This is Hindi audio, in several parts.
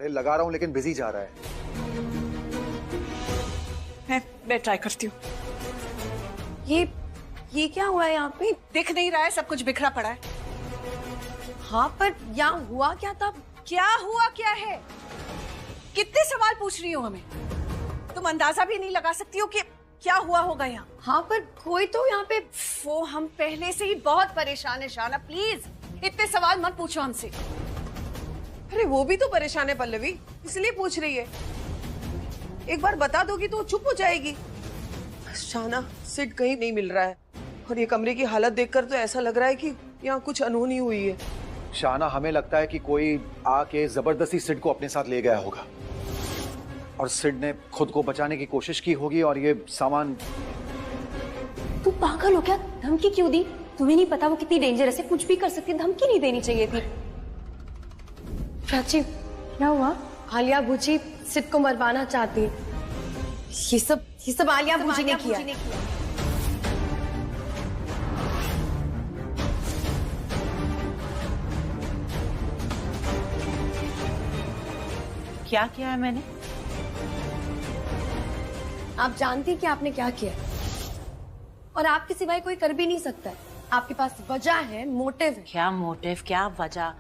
अरे लगा रहा हूँ लेकिन बिजी जा रहा है। मैं ट्राई करती हूँ। ये क्या हुआ है यहाँ पे? दिख नहीं रहा है, सब कुछ बिखरा पड़ा है। हाँ पर यहाँ हुआ क्या था? क्या हुआ क्या है? कितने सवाल पूछ रही हो हमें? तुम अंदाजा भी नहीं लगा सकती हो कि क्या हुआ होगा यहाँ। हाँ पर कोई तो यहाँ पे। वो हम पहले से ही बहुत परेशान है शाना, प्लीज इतने सवाल मत पूछो हमसे। अरे वो भी तो परेशान है पल्लवी, इसलिए पूछ रही है। एक बार बता दोगी तो चुप हो जाएगी। शाना, सिड कहीं नहीं मिल रहा है और ये कमरे की हालत देखकर तो ऐसा लग रहा है कि यहाँ कुछ अनहोनी हुई है। शाना, हमें लगता है कि कोई आके जबरदस्ती सिड को अपने साथ ले गया होगा और सिड ने खुद को बचाने की कोशिश की होगी और ये सामान। तू पागल हो क्या? धमकी क्यों दी? तुम्हें नहीं पता वो कितनी डेंजरस है, कुछ भी कर सकती है। धमकी नहीं देनी चाहिए थी। प्राची, क्या हुआ? आलिया भूजी सिड को मरवाना चाहती है। ये सब आलिया भूजी ने किया। क्या किया है मैंने? आप जानती हैं कि आपने क्या किया और आपके सिवाय कोई कर भी नहीं सकता है। आपके पास वजह है, मोटिव है। क्या मोटिव, क्या वजह?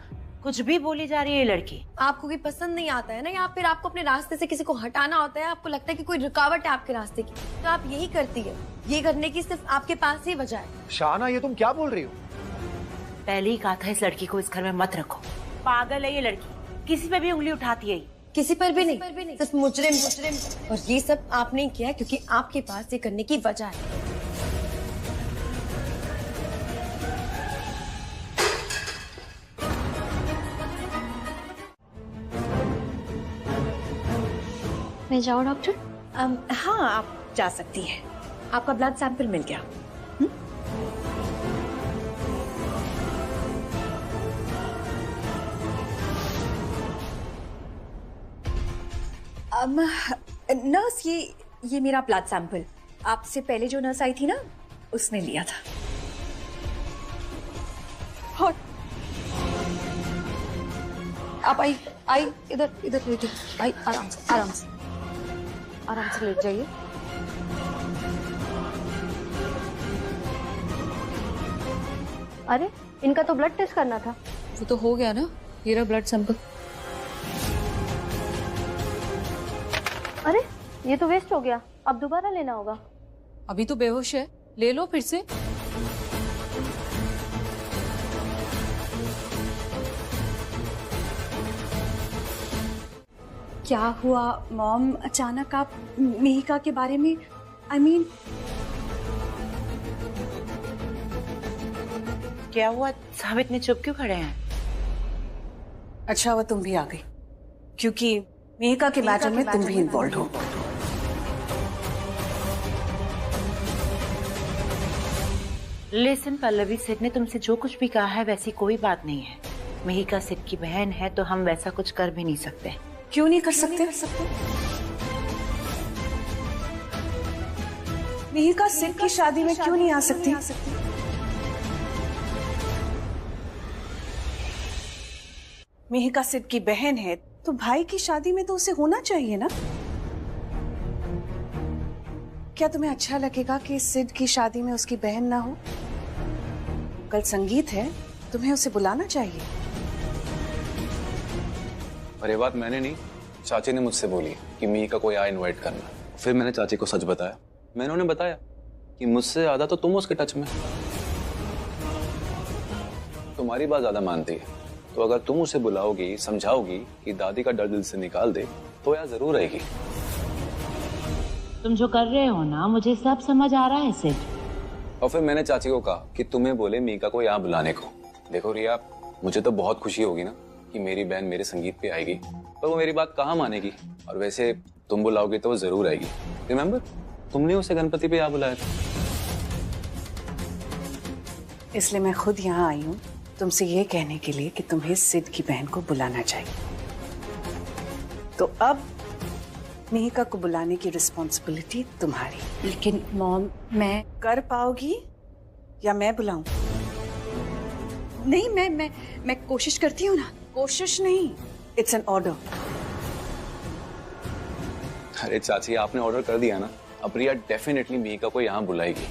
कुछ भी बोली जा रही है ये लड़की। आपको भी पसंद नहीं आता है ना, या फिर आपको अपने रास्ते से किसी को हटाना होता है। आपको लगता है कि कोई रुकावट है आपके रास्ते की, तो आप यही करती है। ये करने की सिर्फ आपके पास ही वजह है। शाना, ये तुम क्या बोल रही हो? पहले ही कहा था इस लड़की को इस घर में मत रखो। पागल है ये लड़की, किसी पे भी उंगली उठाती है। किसी पर भी नहीं, सिर्फ मुजरिम। और ये सब आपने किया क्योंकि आपके पास ये करने की वजह है। मैं जाऊँ डॉक्टर? हाँ आप जा सकती हैं। आपका ब्लड सैंपल मिल गया। नर्स, ये मेरा ब्लड सैंपल आपसे पहले जो नर्स आई थी ना, उसने लिया था। और आप आई इधर आई, आराम से लेट जाइए। अरे इनका तो ब्लड टेस्ट करना था। वो तो हो गया ना, ये रहा ब्लड सैंपल। अरे ये तो वेस्ट हो गया, अब दोबारा लेना होगा। अभी तो बेहोश है, ले लो फिर से। क्या हुआ मॉम, अचानक आप मेहिका के बारे में? I mean, क्या हुआ? साहब इतने चुप क्यों खड़े हैं? अच्छा हुआ तुम भी आ गई, क्योंकि मेहिका के मैटर में तुम भी इन्वॉल्व हो। लिसन पल्लवी, सिड ने तुमसे जो कुछ भी कहा है वैसी कोई बात नहीं है। मेहिका सिड की बहन है तो हम वैसा कुछ कर भी नहीं सकते। क्यों नहीं कर सकते? मेहिका सिड की शादी में क्यों नहीं आ सकती? मेहिका सिड की बहन है तो भाई की शादी में तो उसे होना चाहिए ना। क्या तुम्हें अच्छा लगेगा कि सिड की शादी में उसकी बहन ना हो? कल संगीत है, तुम्हें उसे बुलाना चाहिए। और ये बात मैंने नहीं, चाची ने मुझसे बोली कि मेहिका को यहाँ इनवाइट करना। फिर मैंने चाची को सच बताया। मैंने उन्हें बताया कि मुझसे ज्यादा तो तुम उसके टच में। तुम्हारी बात ज्यादा मानती है, तो अगर तुम उसे बुलाओगी, समझाओगी कि दादी का डर दिल से निकाल दे, तो यहाँ जरूर आएगी। तुम जो कर रहे हो ना, मुझे सब समझ आ रहा है सिड। और फिर मैंने चाची को कहा कि तुम्हें बोले मेहिका को यहाँ बुलाने को। देखो रिया, मुझे तो बहुत खुशी होगी ना कि मेरी बहन मेरे संगीत पे आएगी, पर वो मेरी बात कहाँ मानेगी। और वैसे तुम बुलाओगे तो वो जरूर आएगी। रिमेम्बर, तुमने उसे गणपति पे यहाँ बुलाया था। इसलिए मैं खुद यहाँ आई हूँ तुमसे ये कहने के लिए कि तुम्हें सिड की बहन को बुलाना चाहिए। तो अब मेहिका को बुलाने की रिस्पॉन्सिबिलिटी तुम्हारी। लेकिन मॉम, मैं कर पाओगी या मैं बुलाऊं? नहीं, मैं कोशिश करती हूँ ना। कोशिश नहीं, इट्स एन ऑर्डर। अरे चाची, आपने ऑर्डर कर दिया ना, अब रिया डेफिनेटली मीका को यहाँ बुलाएगी।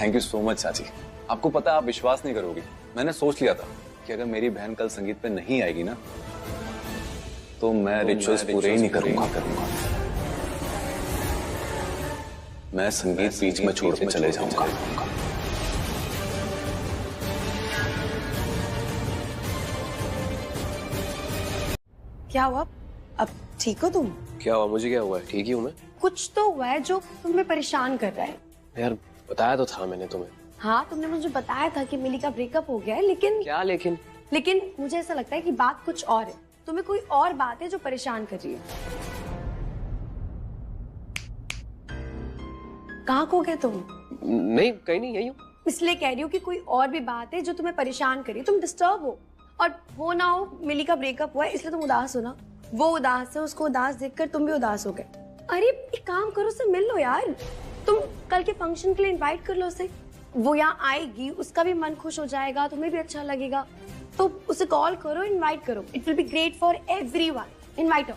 थैंक यू सो मच चाची। आपको पता है, आप विश्वास नहीं करोगे, मैंने सोच लिया था कि अगर मेरी बहन कल संगीत पे नहीं आएगी ना, तो मैं रिचुअल्स पूरे ही नहीं करूंगा। मैं संगीत बीच में छोड़ के चले जाऊंगा। क्या हुआ? अब ठीक हो तुम? क्या हुआ? मुझे क्या हुआ है? ठीक ही हूँ मैं। कुछ तो हुआ है जो तुम्हें परेशान कर रहा है। यार बताया तो था मैंने तुम्हें। हाँ, तुमने मुझे बताया था कि मिली का ब्रेकअप हो गया है, लेकिन क्या लेकिन? लेकिन मुझे ऐसा लगता है कि बात कुछ और है। तुम्हें कोई और बात है जो परेशान कर रही है। कहाँ खो गए तुम? नहीं, कहीं नहीं, यही हूँ। इसलिए कह रही हूँ कि कोई और भी बात है जो तुम्हें परेशान कर रही है। तुम डिस्टर्ब हो, और वो ना हो मिली का ब्रेकअप हुआ है इसलिए तुम उदास हो ना। वो उदास है, उसको उदास देखकर तुम भी उदास हो गए। अरे एक काम करो, उससे मिल लो यार। तुम कल के फंक्शन के लिए इनवाइट कर लो उसे। वो यहाँ आएगी, उसका भी मन खुश हो जाएगा, तुम्हें भी अच्छा लगेगा। तो उसे कॉल करो, इनवाइट करो। It will be great for everyone. Invite हो।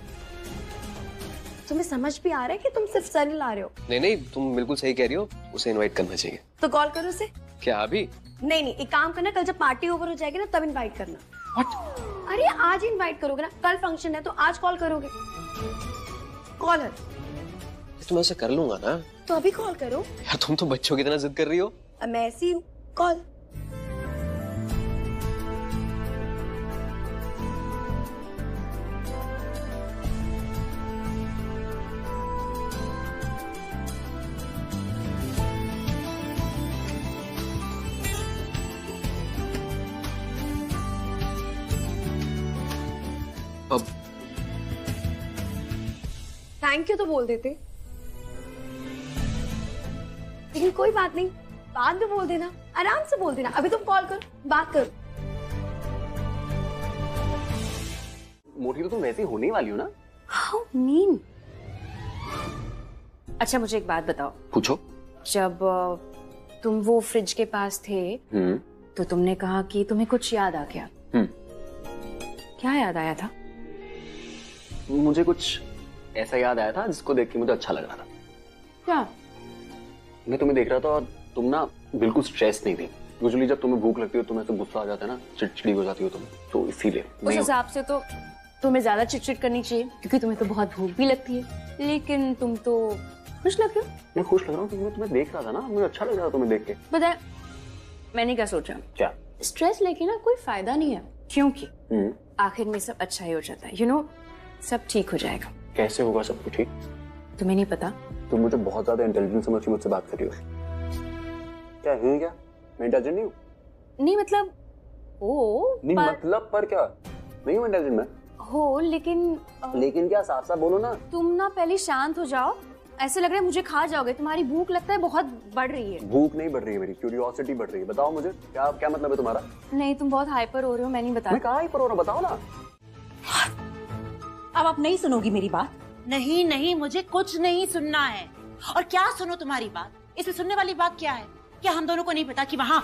तुम्हें समझ भी आ रहा है कि तुम सिर्फ सर ला रहे हो? नहीं नहीं, तुम बिल्कुल सही कह रही हो, उसे इनवाइट करना चाहिए। तो कॉल करो उसे। क्या अभी? नहीं, एक काम करना, कल जब पार्टी ओवर हो जाएगी ना तब इनवाइट करना। What? अरे आज इनवाइट करोगे ना, कल फंक्शन है तो आज कॉल करोगे। कॉल है तो मैं ऐसे कर लूंगा ना। तो अभी कॉल करो। यार तुम तो बच्चों की तरह जिद कर रही हो। अब मैं ऐसी हूँ। कॉल। अब थैंक यू तो बोल देते, लेकिन कोई बात नहीं, बाद में बोल देना, आराम से बोल देना। अभी तुम कॉल करो, बात करो। मोटी तो तुम वैसे ही होने वाली हो ना। How mean. अच्छा मुझे एक बात बताओ। पूछो। जब तुम वो फ्रिज के पास थे तो तुमने कहा कि तुम्हें कुछ याद आ गया। क्या याद आया था? मुझे कुछ ऐसा याद आया था जिसको देख के मुझे अच्छा लग रहा था। क्या? मैं तुम्हें देख रहा था और तुम ना बिल्कुल स्ट्रेस नहीं थी। यूजुअली जब तुम्हें भूख लगती है तुम्हें तो गुस्सा आ जाता है ना, चिड़चिड़ी हो जाती हो तुम, तो इसीलिए। उस हिसाब से तो तुम्हें ज्यादा चिड़चिड़ करनी चाहिए, क्योंकि तुम्हें तो बहुत भूख भी लगती है। लेकिन तुम तो खुश लग रहे हो। मैं खुश लग रहा हूँ क्योंकि मैं तुम्हें देख रहा था ना, मुझे अच्छा लग रहा था तुम्हें देख के। पता है मैंने क्या सोचा? क्या? स्ट्रेस लेके ना कोई फायदा नहीं है, क्योंकि आखिर में सब अच्छा ही हो जाता है। यू नो, सब ठीक हो जाएगा। कैसे होगा सब कुछ ठीक? तुम्हें नहीं पता? तुम मुझे बहुत ज्यादा इंटेलिजेंट समझ के मुझसे बात कर रही हो। क्या हूँ क्या? मैं इंटेलिजेंट नहीं हूँ। नहीं मतलब हो नहीं पर... मतलब पर क्या? नहीं हूँ इंटेलिजेंट मैं। हो लेकिन लेकिन क्या? साफ साफ बोलो ना। तुम ना पहले शांत हो जाओ। ऐसे लग रहा है मुझे खा जाओगे। तुम्हारी भूख लगता है बहुत बढ़ रही है। भूख नहीं बढ़ रही है, मेरी क्यूरियोसिटी बढ़ रही है। बताओ मुझे क्या क्या मतलब है तुम्हारा? नहीं तुम बहुत हाइपर हो रहे हो, मैं नहीं बता। मैं कहाँ हाइपर हो रहा हूँ, बताओ ना। अब आप नहीं सुनोगी मेरी बात? नहीं नहीं, मुझे कुछ नहीं सुनना है। और क्या सुनो तुम्हारी बात? इसमें सुनने वाली बात क्या है? क्या हम दोनों को नहीं पता कि वहाँ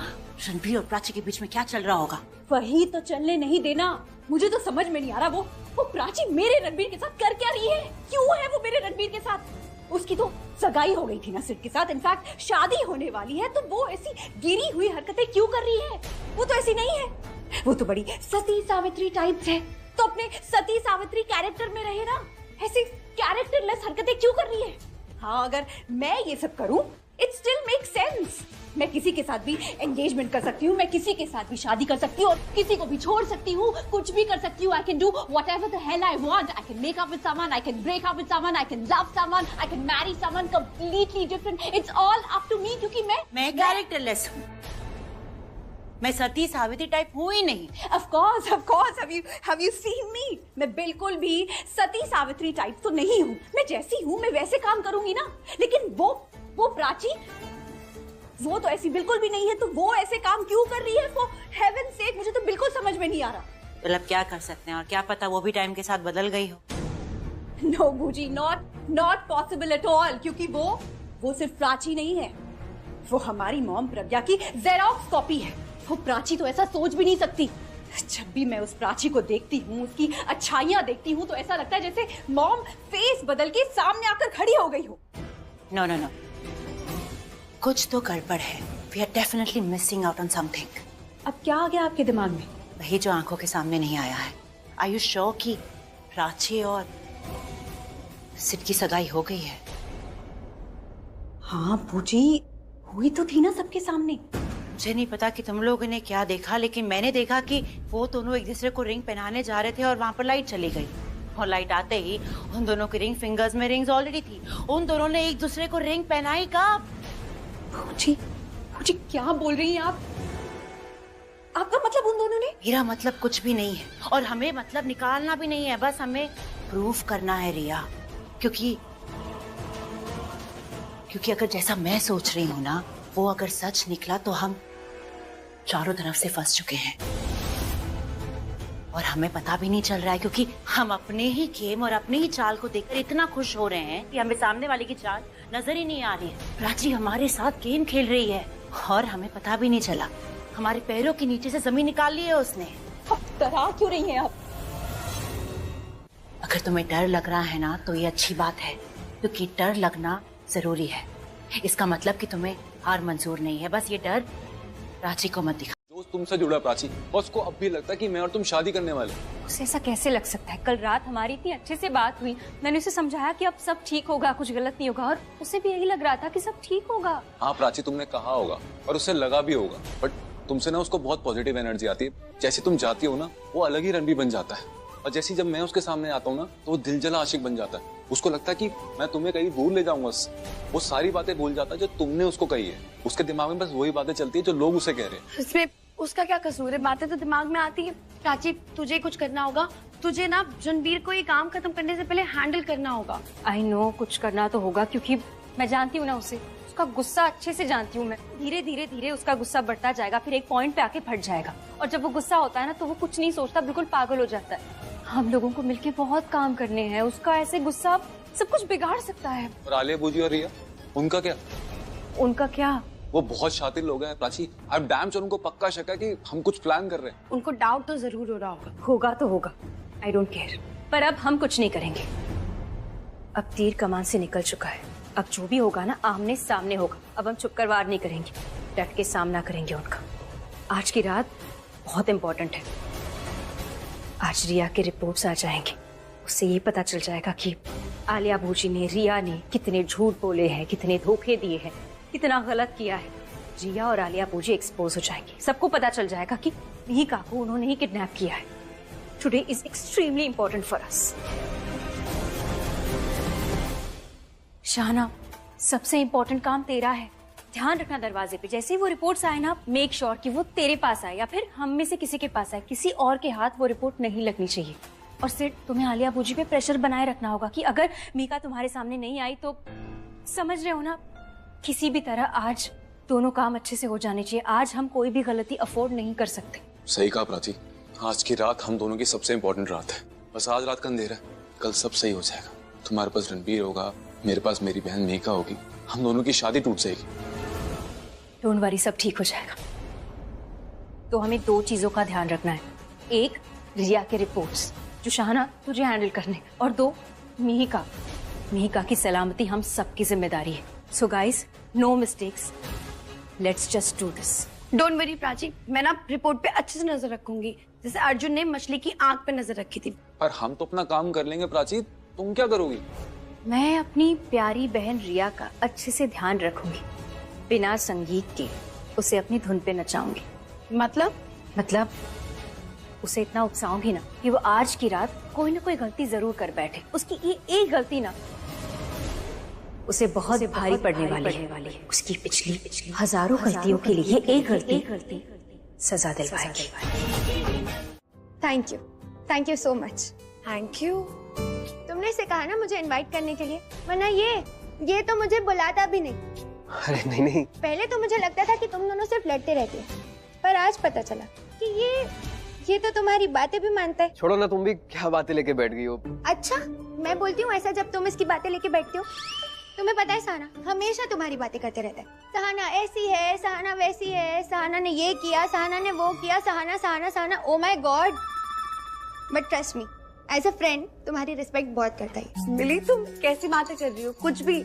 रणबीर और प्राची के बीच में क्या चल रहा होगा? वही तो चलने नहीं देना। मुझे तो समझ में नहीं आ रहा वो प्राची मेरे रणबीर के साथ कर क्या रही है? क्यों है वो मेरे रणबीर के साथ? उसकी तो सगाई हो गई थी ना सिड के साथ, इनफैक्ट शादी होने वाली है, तो वो ऐसी गिरी हुई हरकतें क्यों कर रही है? वो तो ऐसी नहीं है, वो तो बड़ी सती सावित्री टाइप है। तो अपने सती सावित्री कैरेक्टर में रहे ना, ऐसी कैरेक्टरलेस हरकतें क्यों कर रही है? हाँ, अगर मैं ये सब करूं इट स्टिल मेक सेंस। मैं किसी के साथ भी एंगेजमेंट कर सकती हूँ, मैं किसी के साथ भी शादी कर सकती हूँ, और किसी को भी छोड़ सकती हूँ, कुछ भी कर सकती हूँ। I can do whatever the hell I want. I can make up with someone, I can break up with someone, I can love someone, I can marry someone completely different. It's all up to me, क्योंकि मैं कैरेक्टरलेस हूँ। मैं सती सावित्री टाइप हूँ ही नहीं। Of course, have you seen me? मैं बिल्कुल भी सती सावित्री टाइप तो नहीं हूँ। मैं जैसी हूँ मैं वैसे काम करूंगी ना। लेकिन वो प्राची, वो तो ऐसी बिल्कुल भी नहीं है, तो वो ऐसे काम क्यों कर रही है? For heaven's sake, मुझे तो बिल्कुल समझ में नहीं आ रहा। मतलब क्या कर सकते हैं, और क्या पता वो भी टाइम के साथ बदल गई हो। No, बूजी, not possible at all, क्योंकि वो सिर्फ प्राची नहीं है, वो हमारी मॉम प्रज्ञा की जेरोक्स कॉपी है। वो प्राची तो ऐसा सोच भी नहीं सकती। जब भी मैं उस प्राची को देखती हूँ, उसकी अच्छाइयाँ देखती हूँ, तो ऐसा लगता है जैसे मॉम फेस बदल के सामने आकर खड़ी हो गई हो। नो नो नो, कुछ तो गड़बड़ है। We are definitely missing out on something. अब क्या आ गया आपके दिमाग में? वही जो आंखों के सामने नहीं आया है। आर यू श्योर कि प्राची और सिड की सगाई हो गई है? हाँ बूजी, हुई तो थी ना सबके सामने। मुझे नहीं पता कि तुम लोगों ने क्या देखा, लेकिन मैंने देखा कि वो दोनों एक दूसरे को रिंग पहनाने जा रहे थे और वहां पर लाइट चली गई। और लाइट आते ही उन दोनों की रिंग फिंगर्स में रिंग्स ऑलरेडी थी। उन दोनों ने एक दूसरे को रिंग पहनाई कब? बूजी, बूजी क्या बोल रही हैं आप? आपका मतलब उन दोनों ने? मेरा मतलब कुछ भी नहीं है और हमें मतलब निकालना भी नहीं है। बस हमें प्रूफ करना है रिया, क्योंकि अगर जैसा मैं सोच रही हूँ ना, वो अगर सच निकला तो हम चारों तरफ से फंस चुके हैं और हमें पता भी नहीं चल रहा है, क्योंकि हम अपने ही गेम और अपने ही चाल को देखकर इतना खुश हो रहे हैं कि हमें सामने वाले की चाल नजर ही नहीं आ रही है। प्राची हमारे साथ गेम खेल रही है और हमें पता भी नहीं चला। हमारे पैरों के नीचे से जमीन निकाल ली है उसने। अब डरा क्यों रही हैं आप? अगर तुम्हें डर लग रहा है ना तो ये अच्छी बात है, क्योंकि डर लगना जरूरी है। इसका मतलब कि तुम्हें हार मंजूर नहीं है। बस ये डर प्राची को मत दिखा। जो तुमसे जुड़ा प्राची, बस को अब भी लगता है कि मैं और तुम शादी करने वाले। उसे ऐसा कैसे लग सकता है? कल रात हमारी इतनी अच्छे से बात हुई, मैंने उसे समझाया कि अब सब ठीक होगा, कुछ गलत नहीं होगा, और उसे भी यही लग रहा था कि सब ठीक होगा। हाँ प्राची, तुमने कहा होगा और उसे लगा भी होगा, बट तुमसे ना उसको बहुत पॉजिटिव एनर्जी आती है। जैसे तुम जाती हो ना, वो अलग ही रणबीर बन जाता है। और जैसे जब मैं उसके सामने आता हूँ ना, तो वो दिलजला आशिक बन जाता है। उसको लगता है कि मैं तुम्हें कहीं दूर ले जाऊंगा। वो सारी बातें भूल जाता है जो तुमने उसको कही है। उसके दिमाग में बस वही बातें चलती है जो लोग उसे कह रहे हैं। इसमें उसका क्या कसूर है? बातें तो दिमाग में आती है। प्राची, तुझे कुछ करना होगा। तुझे ना रणबीर को ये काम खत्म करने से पहले हैंडल करना होगा। आई नो कुछ करना तो होगा, क्योंकि मैं जानती हूँ ना उसे, उसका गुस्सा अच्छे से जानती हूँ मैं। धीरे धीरे धीरे उसका गुस्सा बढ़ता जाएगा, फिर एक पॉइंट पे आके फट जाएगा। और जब वो गुस्सा होता है ना, तो वो कुछ नहीं सोचता, बिल्कुल पागल हो जाता है। हम लोगों को मिलके बहुत काम करने हैं। उसका ऐसे गुस्सा सब कुछ बिगाड़ सकता है। और आलिया बूजी और रिया, उनका क्या? उनका क्या? वो बहुत शातिर लोग हैं प्राची। अब डैम से उनको पक्का शक है कि हम कुछ प्लान कर रहे हैं। उनको डाउट तो जरूर हो रहा होगा। होगा तो होगा, आई डोंट केयर। पर अब हम कुछ नहीं करेंगे। अब तीर कमान से निकल चुका है। अब जो भी होगा ना, आमने सामने होगा। अब हम चुप कर वार नहीं करेंगे, डट के सामना करेंगे उनका। आज की रात बहुत इंपॉर्टेंट है। आज रिया के रिपोर्ट्स आ जाएंगे। उससे ये पता चल जाएगा कि आलिया भूजी ने, रिया ने कितने झूठ बोले हैं, कितने धोखे दिए हैं, कितना गलत किया है। रिया और आलिया भूजी एक्सपोज हो जाएंगी। सबको पता चल जाएगा कि मिहिका को उन्होंने ही किडनैप किया है। Today is extremely important for us. Shahana, सबसे इंपॉर्टेंट काम तेरा है। ध्यान रखना दरवाजे पे। जैसे ही वो रिपोर्ट्स आए ना, मेक श्योर कि वो तेरे पास आए या फिर हम में से किसी के पास आए। किसी और के हाथ वो रिपोर्ट नहीं लगनी चाहिए। और सिर्फ तुम्हें आलिया भूजी पे प्रेशर बनाए रखना होगा कि अगर मीका तुम्हारे सामने नहीं आई तो, समझ रहे हो ना, किसी भी तरह आज दोनों काम अच्छे से हो जाने चाहिए। आज हम कोई भी गलती अफोर्ड नहीं कर सकते। सही कहा प्राची, आज की रात हम दोनों की सबसे इम्पोर्टेंट रात है। बस आज रात का अंधेरा है, कल सब सही हो जाएगा। तुम्हारे पास रणबीर होगा, मेरे पास मेरी बहन मीका होगी। हम दोनों की शादी टूट जाएगी। डोंट वरी, सब ठीक हो जाएगा। तो हमें दो चीजों का ध्यान रखना है। एक, रिया के रिपोर्ट्स जो शाहना तुझे हैंडल करने, और दो, मिहिका की सलामती हम सबकी जिम्मेदारी है। So guys, no mistakes, let's just do this. Don't worry Prachi, मैं ना रिपोर्ट पे अच्छे से नजर रखूंगी, जैसे अर्जुन ने मछली की आंख पे नजर रखी थी। पर हम तो अपना काम कर लेंगे प्राची, तुम क्या करोगी? मैं अपनी प्यारी बहन रिया का अच्छे से ध्यान रखूंगी। बिना संगीत के उसे अपनी धुन पे नचाऊंगी। मतलब उसे इतना उकसाऊंगी ना कि वो आज की रात कोई ना कोई गलती जरूर कर बैठे। उसकी ये एक गलती ना उसे बहुत भारी पड़ने वाली है। उसकी पिछली हजारों गलतियों के लिए ये एक गलती सजा दिलवाएगी। Thank you so much. Thank you. तुमने इसे कहा ना मुझे इनवाइट करने के लिए, वरना ये तो मुझे बुलाता भी नहीं। अरे नहीं। पहले तो मुझे लगता था कि तुम दोनों सिर्फ लड़ते रहते हो, पर आज पता चला कि ये तो तुम्हारी बातें भी मानता है। छोड़ो ना, तुम भी क्या बातें लेके बैठ गई हो। अच्छा, मैं बोलती हूँ ऐसा जब तुम इसकी बातें लेके बैठते हो। तुम्हें पता है सहाना हमेशा तुम्हारी बातें करते रहता है। सहाना ऐसी है, सहाना वैसी है, सहाना ने ये किया, सहाना ने वो किया, Sahana Sahana Sahana. Oh my God. But trust me, as a friend तुम्हारी रिस्पेक्ट बहुत करता है। मिली, तुम कैसी बातें कर रही हो? कुछ भी।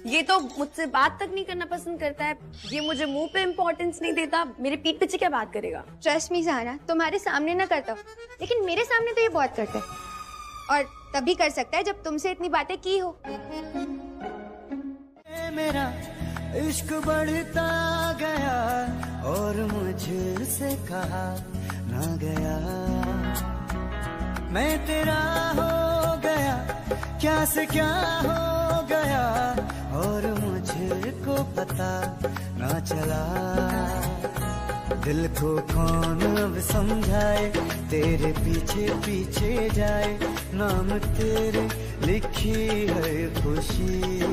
ये तो मुझसे बात तक नहीं करना पसंद करता है, ये मुझे मुंह पे इम्पोर्टेंस नहीं देता, मेरे पीठ पीछे क्या बात करेगा? ट्रस्ट मी सहाना, तुम्हारे सामने ना करता हूँ, लेकिन मेरे सामने तो ये बहुत करता है। और तभी कर सकता है जब तुमसे इतनी बातें की हो। मेरा इश्क बढ़ता गया और मुझसे कहा ना गया, मैं तेरा हो गया, क्या से क्या हो गया और मुझको पता ना चला। दिल को कौन अब समझाए, तेरे पीछे पीछे जाए, नाम तेरे लिखी है खुशी।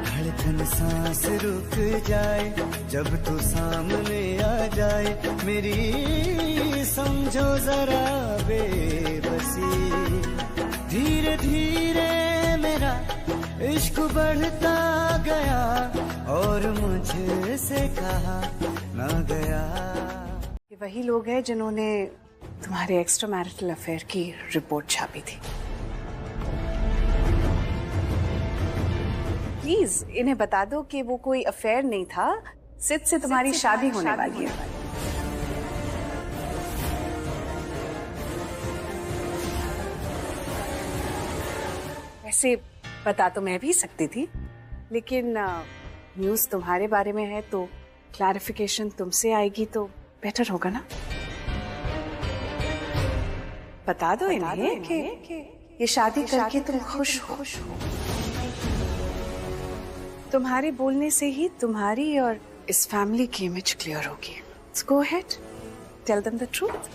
धड़कन सांस रुक जाए जब तू सामने आ जाए, मेरी समझो जरा बेबसी। धीरे धीरे मेरा इश्क बढ़ता गया और मुझसे कहा ना गया। ये वही लोग हैं जिन्होंने तुम्हारे एक्स्ट्रा मैरिटल अफेयर की रिपोर्ट छापी थी। प्लीज इन्हें बता दो कि वो कोई अफेयर नहीं था, सिद्ध से तुम्हारी शादी होने वाली है। वैसे बता तो मैं भी सकती थी, लेकिन न्यूज़ तुम्हारे बारे में है तो क्लैरिफिकेशन तुमसे आएगी तो बेटर होगा ना। बता दो इन्हें कि ये शादी करके तुम खुश हो। तुम्हारे बोलने से ही तुम्हारी और इस फैमिली की इमेज क्लियर होगी। Let's go ahead, tell them the truth.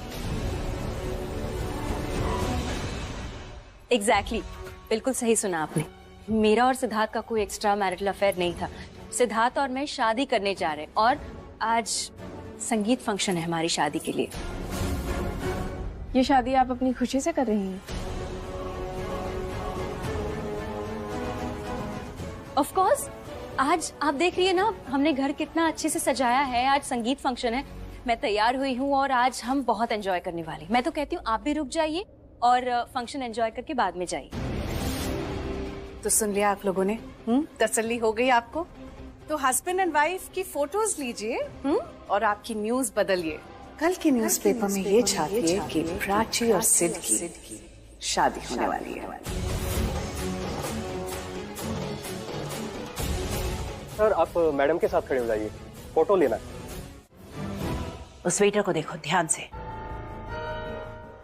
Exactly, बिल्कुल सही सुना आपने। मेरा और सिद्धार्थ का कोई एक्स्ट्रा मैरिटल अफेयर नहीं था। सिद्धार्थ और मैं शादी करने जा रहे हैं और आज संगीत फंक्शन है हमारी शादी के लिए। ये शादी आप अपनी खुशी से कर रही हैं? ऑफ कोर्स, आज आप देख रही है ना, हमने घर कितना अच्छे से सजाया है। आज संगीत फंक्शन है, मैं तैयार हुई हूँ और आज हम बहुत एंजॉय करने वाले। मैं तो कहती हूँ आप भी रुक जाइए और फंक्शन एंजॉय करके बाद में जाइए। तो सुन लिया आप लोगों ने? तसल्ली हो गई आपको? तो हस्बैंड एंड वाइफ की फोटोज लीजिए और आपकी न्यूज बदलिए। कल के न्यूज़पेपर में ये छापिए कि प्राची और सिद्ध की शादी होने वाली है। सर आप मैडम के साथ खड़े हो जाइए, फोटो लेना है। उस वेटर को देखो ध्यान से।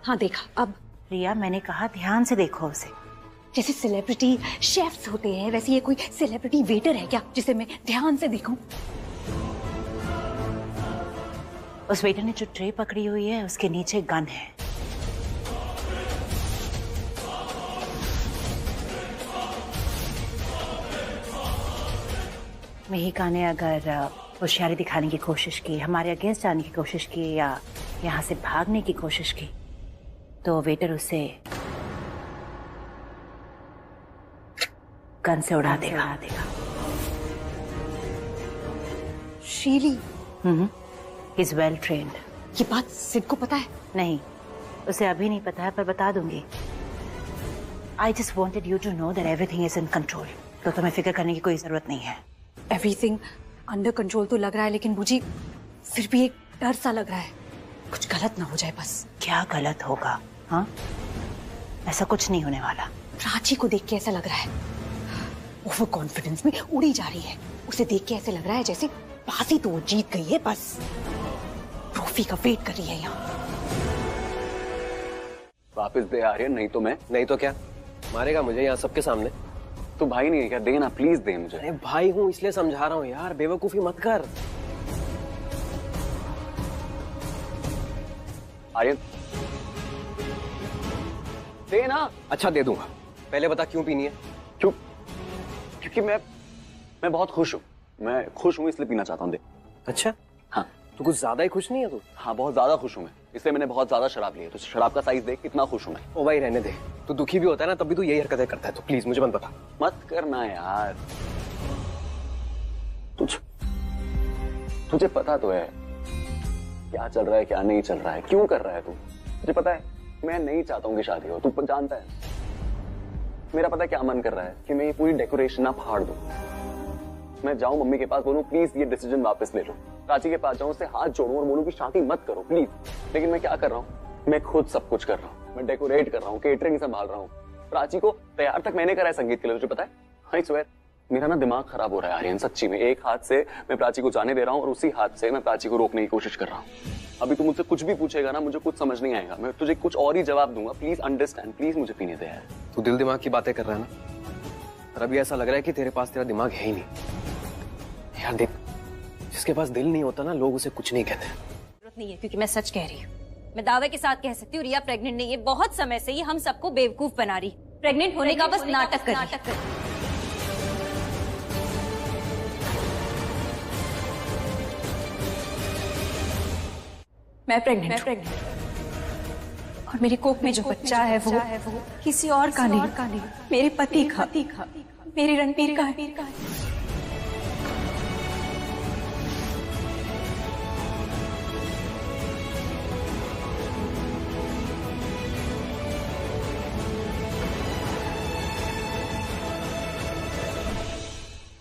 हाँ देखा। अब रिया, मैंने कहा ध्यान से देखो उसे। जैसे सेलिब्रिटी शेफ्स होते हैं वैसे ये कोई सेलिब्रिटी वेटर है क्या जिसे मैं ध्यान से देखूं? उस वेटर ने जो ट्रे पकड़ी हुई है उसके नीचे गन है। मिहिका ने अगर होशियारी दिखाने की कोशिश की, हमारे अगेंस्ट जाने की कोशिश की या यहाँ से भागने की कोशिश की तो वेटर उसे गन से उड़ा देगा। शीली इज वेल ट्रेन्ड। ये बात सिड को पता है? नहीं, उसे अभी नहीं पता है पर बता दूंगी। I just wanted you to know that everything is in control. तो तुम्हें फिक्र करने की कोई जरूरत नहीं है। एवरीथिंग अंडर कंट्रोल तो लग रहा है, लेकिन मुझे फिर भी एक डर सा लग रहा है, कुछ गलत ना हो जाए बस। क्या गलत होगा? हाँ, ऐसा कुछ नहीं होने वाला। प्राची को देख के ऐसा लग रहा है ओवर कॉन्फिडेंस में उड़ी जा रही है। उसे देख के ऐसे लग रहा है जैसे बाजी तो वो जीत गई है, बस ट्रॉफी का वेट कर रही है यहाँ। वापस दे आर्यन, नहीं तो मैं। नहीं तो क्या मारेगा मुझे यहाँ सबके सामने? तो भाई नहीं है क्या? दे ना प्लीज, दे मुझे। अरे भाई हूँ इसलिए समझा रहा हूँ यार, बेवकूफी मत कर। आर्यन दे ना। अच्छा दे दूंगा, पहले बता क्यों पीनी है? क्यों? क्योंकि मैं बहुत खुश हूँ। मैं खुश हूँ इसलिए पीना चाहता हूँ। दे। अच्छा हाँ। तू कुछ ज्यादा ही खुश नहीं है तू? हाँ बहुत ज्यादा खुश हूँ मैं, इसलिए मैंने बहुत ज्यादा शराब ली है। तो शराब का साइज देख कितना खुश हूँ मैं। ओ भाई रहने दे, तू दुखी भी होता है ना तब भी तू यही हरकतें करता है, तो प्लीज मुझे मत बता। मत करना यार, तुझे पता तो है क्या चल रहा है क्या नहीं चल रहा है, क्यों कर रहा है तू। मुझे पता है मैं नहीं चाहता हूँ कि शादी हो, तू जानता है। मेरा पता है क्या मन कर रहा है कि मैं ये पूरी डेकोरेशन ना फाड़ दूं, मैं जाऊं मम्मी के पास बोलूं प्लीज ये डिसीजन वापस ले लो, प्राची के पास जाऊं उससे हाथ जोड़ूं और बोलूं कि शादी मत करो प्लीज। लेकिन मैं क्या कर रहा हूँ, मैं खुद सब कुछ कर रहा हूँ, मैं डेकोरेट कर रहा हूँ, केटरिंग संभाल रहा हूँ, प्राची को तैयार तक मैंने करा है संगीत के लिए, तुझे पता है। आई स्वेयर मेरा ना दिमाग खराब हो रहा है आर्यन, सच्ची में। एक हाथ से मैं प्राची को जाने दे रहा हूँ और उसी हाथ से मैं प्राची को रोकने की कोशिश कर रहा हूँ। अभी तू मुझसे कुछ भी पूछेगा ना, मुझे कुछ समझ नहीं आएगा, मैं तुझे कुछ और ही जवाब दूंगा। प्लीज अंडरस्टैंड, प्लीज मुझे पीने दे यार। तू दिल दिमाग की बातें कर रहा है ना, पर अभी ऐसा लग रहा है कि तेरे पास तेरा दिमाग है ही नहीं। यार देख, जिसके पास दिल नहीं होता ना, लोग उसे कुछ नहीं कहते। जरूरत नहीं है, क्योंकि मैं सच कह रही हूँ। मैं दावे के साथ कह सकती हूँ रिया प्रेग्नेंट नहीं है। बहुत समय से ये हम सबको बेवकूफ बना रही, प्रेग्नेंट होने का बस नाटक कर रही है। मैं प्रेग्नेंट और मेरी कोख में जो बच्चा है वो किसी और का नहीं, मेरे पति का, मेरे रणबीर का है।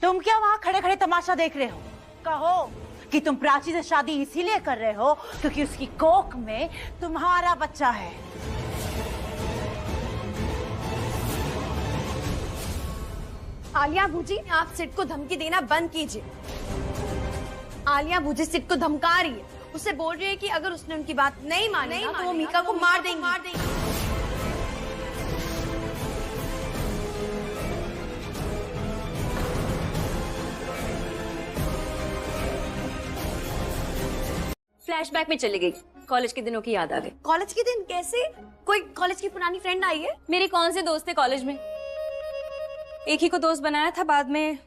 तुम क्या वहाँ खड़े खड़े तमाशा देख रहे हो? कहो कि तुम प्राची से शादी इसीलिए कर रहे हो क्योंकि उसकी कोख में तुम्हारा बच्चा है। आलिया भूजी, आप सिड को धमकी देना बंद कीजिए। आलिया भूजी सिड को धमका रही है, उससे बोल रही है कि अगर उसने उनकी बात नहीं मानी तो वो मीका को मार देंगी। फ्लैशबैक में चली गई, कॉलेज के दिनों की याद आ गई। कॉलेज के दिन कैसे? कोई कॉलेज की पुरानी फ्रेंड आई है? मेरे कौन से दोस्त थे कॉलेज में? एक ही को दोस्त बनाया था, बाद में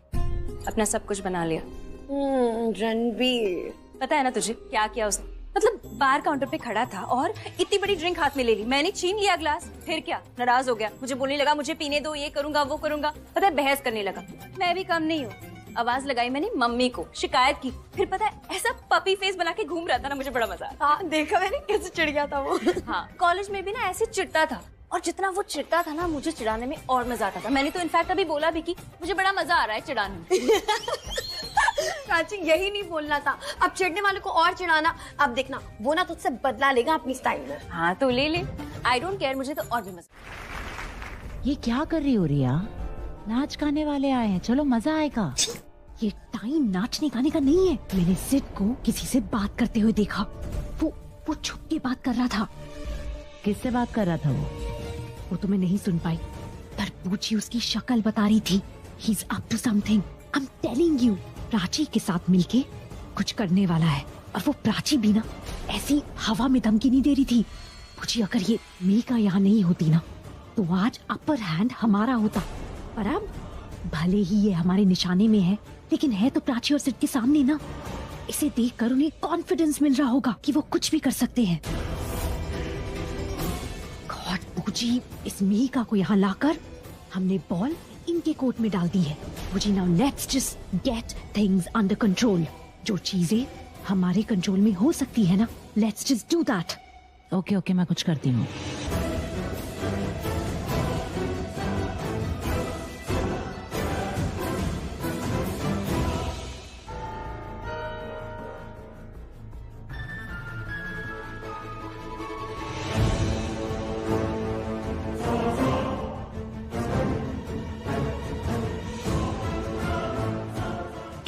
अपना सब कुछ बना लिया। रणबीर, पता है ना तुझे क्या किया उसने? मतलब बार काउंटर पे खड़ा था और इतनी बड़ी ड्रिंक हाथ में ले ली, मैंने छीन लिया ग्लास, फिर क्या नाराज हो गया, मुझे बोलने लगा मुझे पीने दो, ये करूंगा वो करूंगा। पता है बहस करने लगा। मैं भी कम नहीं हूँ, आवाज लगाई मैंने मम्मी को, शिकायत की। फिर पता है ऐसा पपी फेस बना के घूम रहा था ना, मुझे बड़ा मजा आया। हाँ देखा मैंने कैसे चिढ़ गया था वो। हाँ कॉलेज में भी ना ऐसे चिढ़ता था, और जितना वो चिढ़ता था ना मुझे चिढ़ाने में और मजा आता था। मैंने तो इनफैक्ट अभी बोला भी कि मुझे बड़ा मजा आ रहा है चिढ़ाने में। प्राची यही नहीं बोलना था, अब चिढ़ने वाले को और चिढ़ाना। अब देखना वो ना तुझसे बदला लेगा अपनी स्टाइल में। हाँ तो ले ले, आई डोंट केयर, मुझे तो और भी मजा। ये क्या कर रही हो रिया? नाच गाने वाले आए हैं, चलो मजा आएगा। ये टाइम नाचने गाने का नहीं है। मैंने सिड को किसी से बात करते हुए देखा, वो छुप के बात कर रहा था। किससे बात कर रहा था वो तो मैं नहीं सुन पाई, पर पूछी उसकी शक्ल बता रही थी। He's up to something. I'm telling you. Prachi के साथ मिलके कुछ करने वाला है, और वो प्राची भी ना ऐसी हवा में धमकी नहीं दे रही थी। पूछी अगर ये मीका यहाँ नहीं होती ना तो आज अपर हैंड हमारा होता। पर अब भले ही ये हमारे निशाने में है, लेकिन है तो प्राची और सिड के सामने ना। इसे देखकर उन्हें कॉन्फिडेंस मिल रहा होगा कि वो कुछ भी कर सकते हैं। गॉड पूजी, इस मीका को यहाँ लाकर हमने बॉल इनके कोर्ट में डाल दी है। पूजी now let's just get things under control. जो चीजें हमारे कंट्रोल में हो सकती है ना, let's just do that. Okay मैं कुछ करती हूँ।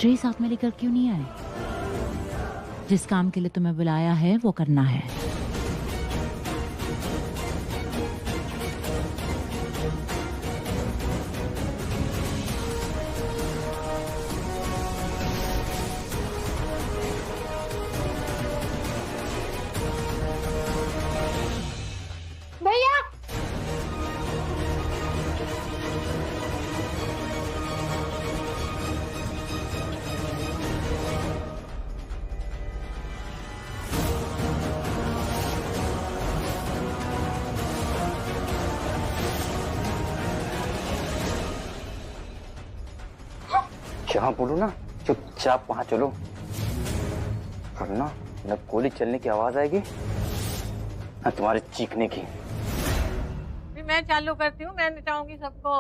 ट्रे साथ में लेकर क्यों नहीं आए? जिस काम के लिए तुम्हें बुलाया है वो करना है। भैया जहाँ बोलो ना चुपचाप वहां चलो, वरना न गोली चलने की आवाज आएगी न तुम्हारे चीखने की। मैं चालू करती हूँ, मैं नचाऊंगी सबको।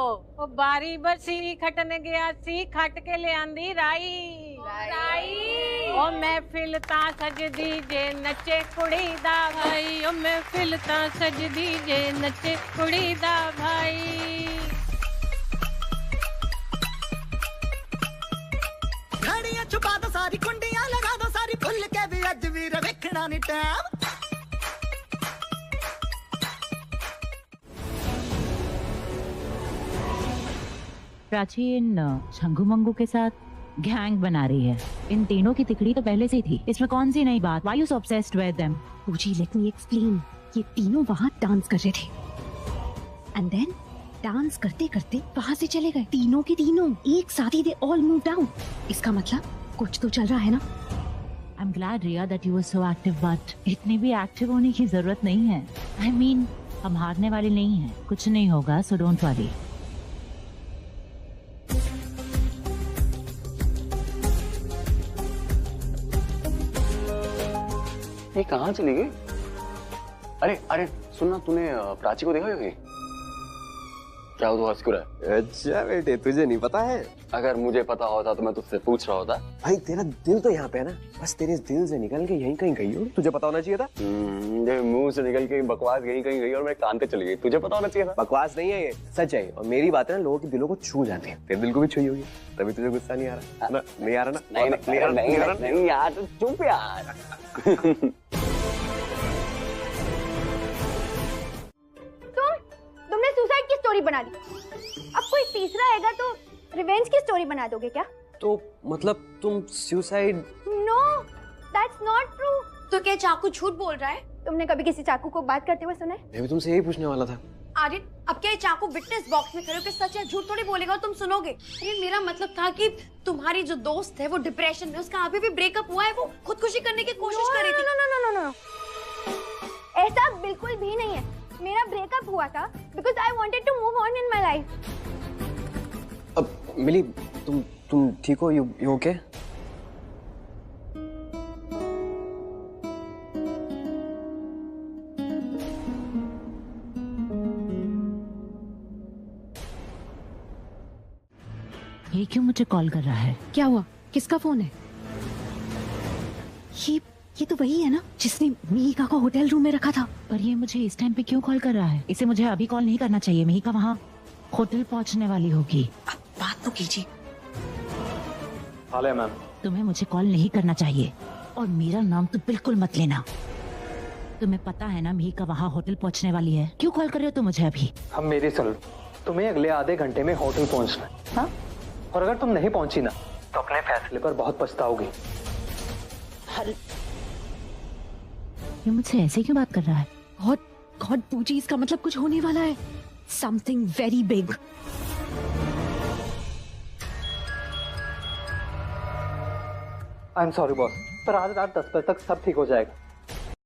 ओ बारी बरसी खटने गया सी, खट के ले आंदी राई राई। ओ महफिल ता सज दीजे नचे कुड़ी दा भाई, ओ महफिल ता सज दीजे नचे कुड़ी दा भाई। घड़ियां छुपा दो सारी, कुंडियां लगा दो सारी, भुल के भी अज वीर वेखना नी टैम। प्राची इन छंगू मंगू के साथ गैंग बना रही है। इन तीनों की तिकड़ी तो पहले से ही थी, इसमें कौन सी नई बात? Why you so obsessed with them? पूजी लेट मी एक्सप्लेन। ये तीनों वहाँ डांस कर रहे थे एंड देन डांस करते करते वहाँ से चले गए। तीनों के तीनों एक साथ ही, दे ऑल मूव डाउन। इसका मतलब कुछ तो चल रहा है ना। I'm glad Riya that you were so active, but इतनी भी एक्टिव होने की जरूरत नहीं है। I mean, हम हारने वाले नहीं हैं, कुछ नहीं होगा, so don't worry। ये कहाँ चली गई? अरे अरे सुनना, तूने प्राची को देखा होगी? क्या हो, तो हंस क्यों रहा है? अच्छा बेटे, तुझे नहीं पता है? अगर मुझे पता होता तो मैं तुझसे पूछ रहा होता। भाई तेरा दिल तो यहाँ पे है ना, बस तेरे दिल से निकल के यहीं कहीं गई हो, तुझे पता होना चाहिए था। मुंह से निकल के बकवास यहीं कहीं गई और मेरे कान पे चली गई, तुझे पता होना चाहिए था। बकवास नहीं है ये, सच है। और मेरी बात है ना, लोगों के दिलों को छू जाती है। तेरे दिल को भी छुई होगी, तभी तुझे गुस्सा नहीं आ रहा ना? नहीं आ रहा ना? नहीं यार, चुप यार। तुमने सुसाइड की स्टोरी बना दी, अब कोई तीसरा आएगा तो रिवेंज की स्टोरी बना दोगे क्या? तो मतलब तुम suicide? No, that's not true. तो क्या चाकू झूठ बोल रहा है? तुमने कभी किसी चाकू को बात करते हुए सुना है? मैं भी तुमसे यही पूछने वाला था। आर्यन, अब क्या ये चाकू विटनेस बॉक्स में खड़े होकर सच या झूठ थोड़ी बोलेगा और तुम सुनोगे? अरे मेरा मतलब था कि तुम्हारी जो दोस्त है वो डिप्रेशन में, उसका अभी भी ब्रेकअप हुआ है, वो खुदकुशी करने की कोशिश कर रही थी। नो, ऐसा बिल्कुल भी नहीं है। मेरा ब्रेकअप हुआ था because I wanted to move on in my life. अब मिली, तुम ठीक हो? You okay? ये क्यों मुझे कॉल कर रहा है? क्या हुआ? किसका फोन है? ये तो वही है ना जिसने मिहिका को होटल रूम में रखा था। पर ये मुझे इस टाइम पे क्यों कॉल कर रहा है? इसे मुझे अभी कॉल नहीं करना चाहिए। मिहिका वहाँ होटल पहुँचने वाली होगी। अब बात तो कीजिए। हाल मैम, तुम्हें मुझे कॉल नहीं करना चाहिए और मेरा नाम तो बिल्कुल मत लेना। तुम्हें पता है ना मिहिका वहाँ होटल पहुँचने वाली है, क्यों कॉल कर रहे हो तुम मुझे अभी? हम मेरी सुन लो, तुम्हें अगले आधे घंटे में होटल पहुँचना है। हाँ? और अगर तुम नहीं पहुंची ना तो अपने फैसले पर बहुत पछताओगी। ये मुझसे ऐसे क्यों बात कर रहा है? गॉड पूजी, इसका मतलब कुछ होने वाला है। Something very big. I am sorry boss, पर आज रात 10 बजे तक सब ठीक हो जाएगा।